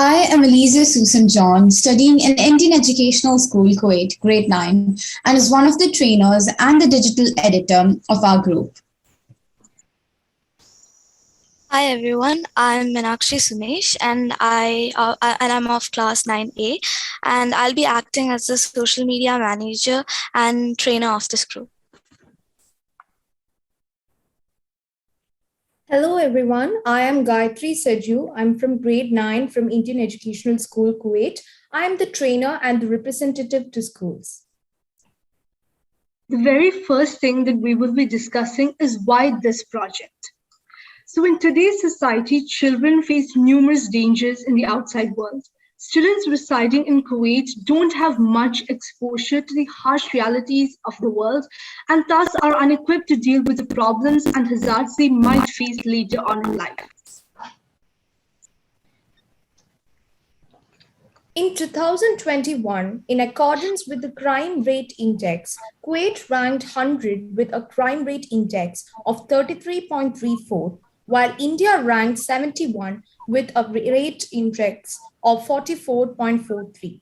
I am Elisa Susan John, studying in Indian Educational School, Kuwait, grade 9, and is one of the trainers and the digital editor of our group. Hi everyone, I'm Meenakshi Sumesh and I'm of class 9A and I'll be acting as the social media manager and trainer of this group. Hello everyone, I am Gayatri Saju. I'm from grade 9 from Indian Educational School, Kuwait. I am the trainer and the representative to schools. The very first thing that we will be discussing is why this project. So in today's society, children face numerous dangers in the outside world. Students residing in Kuwait don't have much exposure to the harsh realities of the world and thus are unequipped to deal with the problems and hazards they might face later on in life. In 2021, in accordance with the Crime Rate Index, Kuwait ranked 100 with a crime rate index of 33.34, while India ranked 71 with a rate index of 44.43.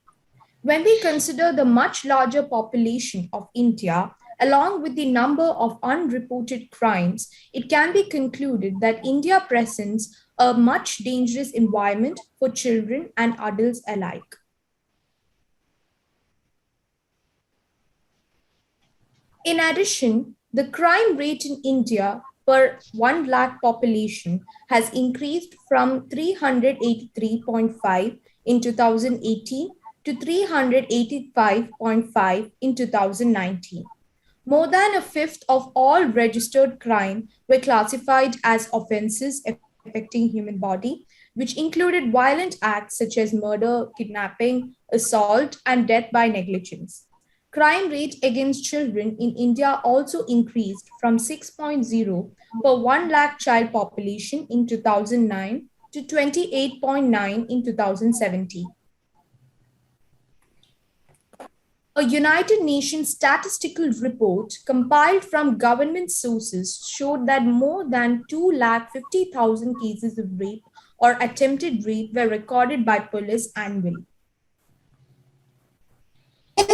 When we consider the much larger population of India, along with the number of unreported crimes, it can be concluded that India presents a much dangerous environment for children and adults alike. In addition, the crime rate in India per 1 lakh population has increased from 383.5 in 2018 to 385.5 in 2019. More than a fifth of all registered crime were classified as offenses affecting human body, which included violent acts such as murder, kidnapping, assault, and death by negligence. Crime rate against children in India also increased from 6.0 per 1 lakh child population in 2009 to 28.9 in 2017. A United Nations statistical report compiled from government sources showed that more than 250,000 cases of rape or attempted rape were recorded by police annually. In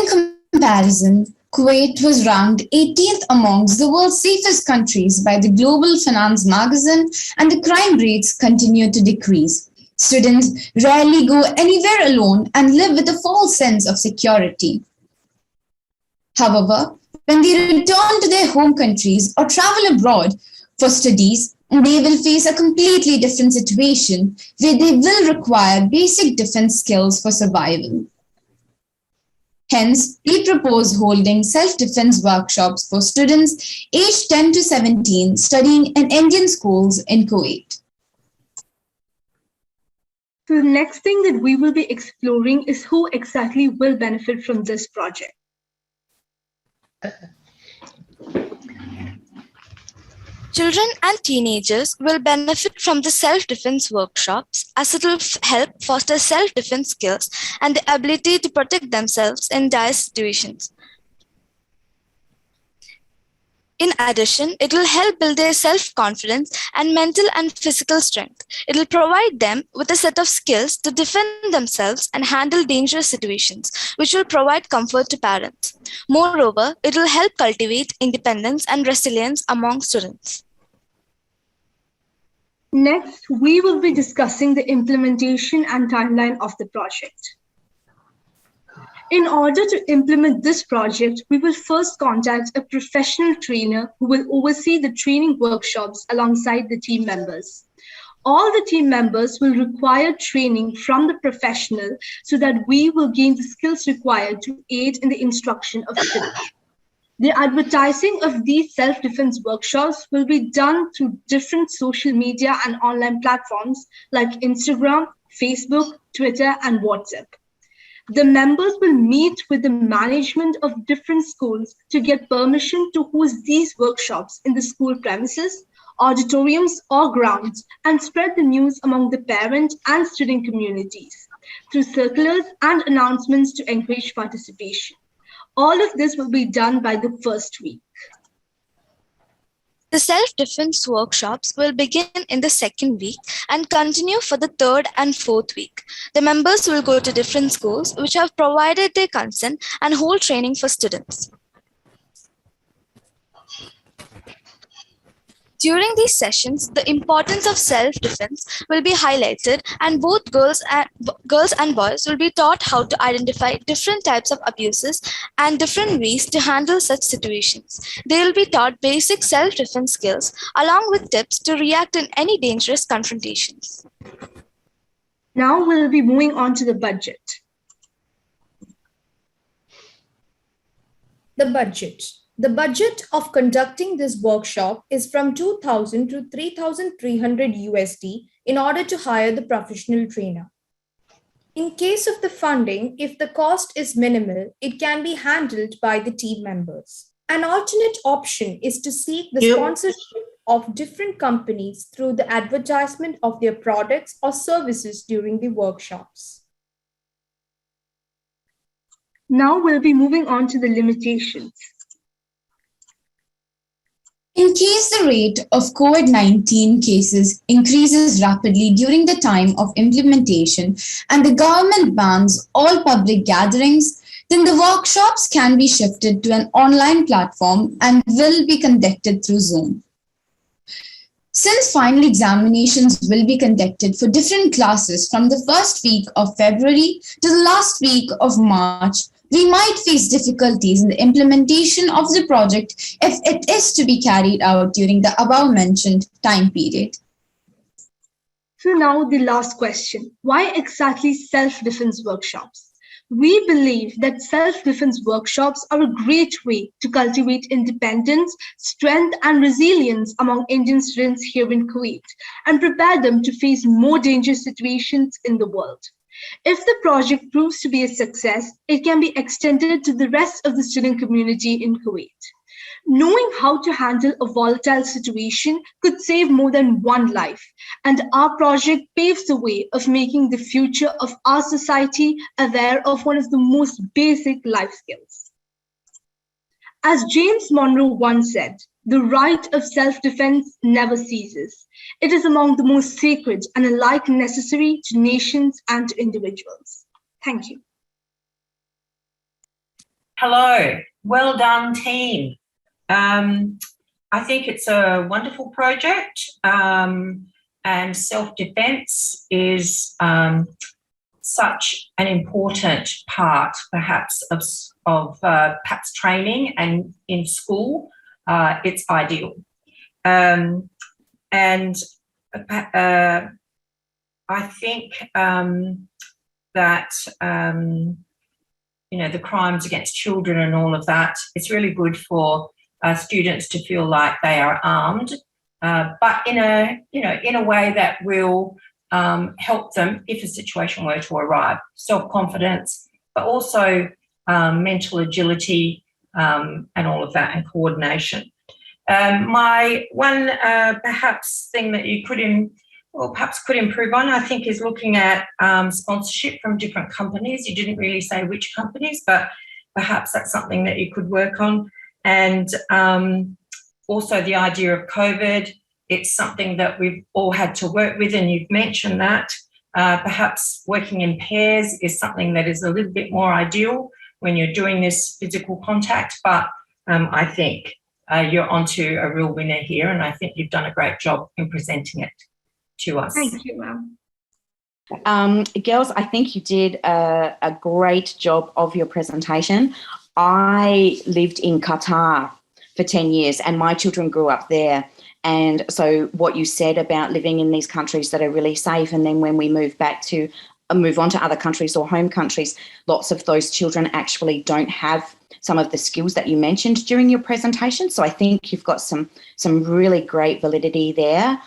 comparison, Kuwait was ranked 18th amongst the world's safest countries by the Global Finance magazine, and the crime rates continue to decrease. Students rarely go anywhere alone and live with a false sense of security. However, when they return to their home countries or travel abroad for studies, they will face a completely different situation where they will require basic defense skills for survival. Hence, we propose holding self-defense workshops for students aged 10 to 17 studying in Indian schools in Kuwait. So the next thing that we will be exploring is who exactly will benefit from this project. Children and teenagers will benefit from the self-defense workshops as it will help foster self-defense skills and the ability to protect themselves in dire situations. In addition, it will help build their self-confidence and mental and physical strength. It will provide them with a set of skills to defend themselves and handle dangerous situations, which will provide comfort to parents. Moreover, it will help cultivate independence and resilience among students. Next, we will be discussing the implementation and timeline of the project. In order to implement this project, we will first contact a professional trainer who will oversee the training workshops alongside the team members. All the team members will require training from the professional so that we will gain the skills required to aid in the instruction of students. The advertising of these self-defense workshops will be done through different social media and online platforms like Instagram, Facebook, Twitter, and WhatsApp. The members will meet with the management of different schools to get permission to host these workshops in the school premises, auditoriums, or grounds, and spread the news among the parent and student communities through circulars and announcements to encourage participation. All of this will be done by the first week. The self-defense workshops will begin in the second week and continue for the third and fourth week. The members will go to different schools which have provided their consent and hold training for students. During these sessions, the importance of self-defense will be highlighted, and both girls and boys will be taught how to identify different types of abuses and different ways to handle such situations. They will be taught basic self-defense skills along with tips to react in any dangerous confrontations. Now we'll be moving on to the budget. The budget. The budget of conducting this workshop is from 2,000 to 3,300 USD in order to hire the professional trainer. In case of the funding, if the cost is minimal, it can be handled by the team members. An alternate option is to seek the sponsorship of different companies through the advertisement of their products or services during the workshops. Now we'll be moving on to the limitations. In case the rate of COVID-19 cases increases rapidly during the time of implementation and the government bans all public gatherings, then the workshops can be shifted to an online platform and will be conducted through Zoom. Since final examinations will be conducted for different classes from the first week of February to the last week of March, we might face difficulties in the implementation of the project if it is to be carried out during the above-mentioned time period. So now the last question. Why exactly self-defense workshops? We believe that self-defense workshops are a great way to cultivate independence, strength, and resilience among Indian students here in Kuwait and prepare them to face more dangerous situations in the world. If the project proves to be a success, it can be extended to the rest of the student community in Kuwait. Knowing how to handle a volatile situation could save more than one life, and our project paves the way of making the future of our society aware of one of the most basic life skills. As James Monroe once said, the right of self-defense never ceases. It is among the most sacred and alike necessary to nations and to individuals. Thank you. Hello, well done team. I think it's a wonderful project and self-defense is such an important part perhaps of perhaps training, and in school it's ideal. And I think that you know, the crimes against children and all of that, it's really good for students to feel like they are armed, but in a way that will help them if a situation were to arrive. Self-confidence, but also mental agility and all of that, and coordination. My one perhaps thing that you could improve on, I think, is looking at sponsorship from different companies. You didn't really say which companies, but perhaps that's something that you could work on. And also the idea of COVID, it's something that we've all had to work with, and you've mentioned that. Perhaps working in pairs is something that is a little bit more ideal when you're doing this physical contact, but I think you're onto a real winner here, and I think you've done a great job in presenting it to us. Thank you, ma'am. Girls, I think you did a great job of your presentation. I lived in Qatar for 10 years and my children grew up there. And so what you said about living in these countries that are really safe, and then when we move on to other countries or home countries, lots of those children actually don't have some of the skills that you mentioned during your presentation. So I think you've got some really great validity there.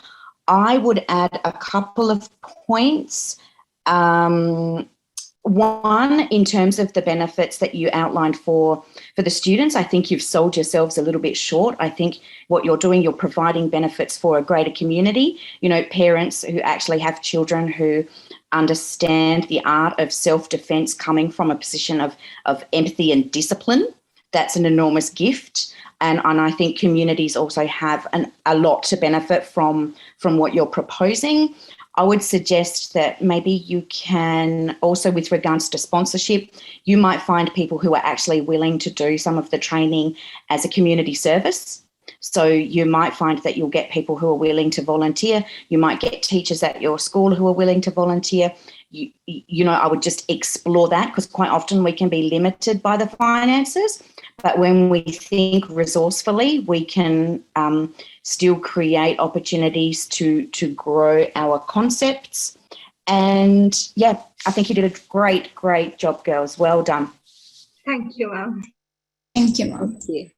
I would add a couple of points. One, in terms of the benefits that you outlined for the students, I think you've sold yourselves a little bit short. I think what you're doing, you're providing benefits for a greater community. You know, parents who actually have children who understand the art of self-defense coming from a position of empathy and discipline. that's an enormous gift. And I think communities also have a lot to benefit from what you're proposing. I would suggest that maybe you can also, with regards to sponsorship, you might find people who are actually willing to do some of the training as a community service. So you might find that you'll get people who are willing to volunteer. You might get teachers at your school who are willing to volunteer. You know, I would just explore that, because quite often we can be limited by the finances. But when we think resourcefully, we can still create opportunities to grow our concepts. And yeah, I think you did a great job, girls. Well done. Thank you, ma'am. Thank you, Mom. Thank you.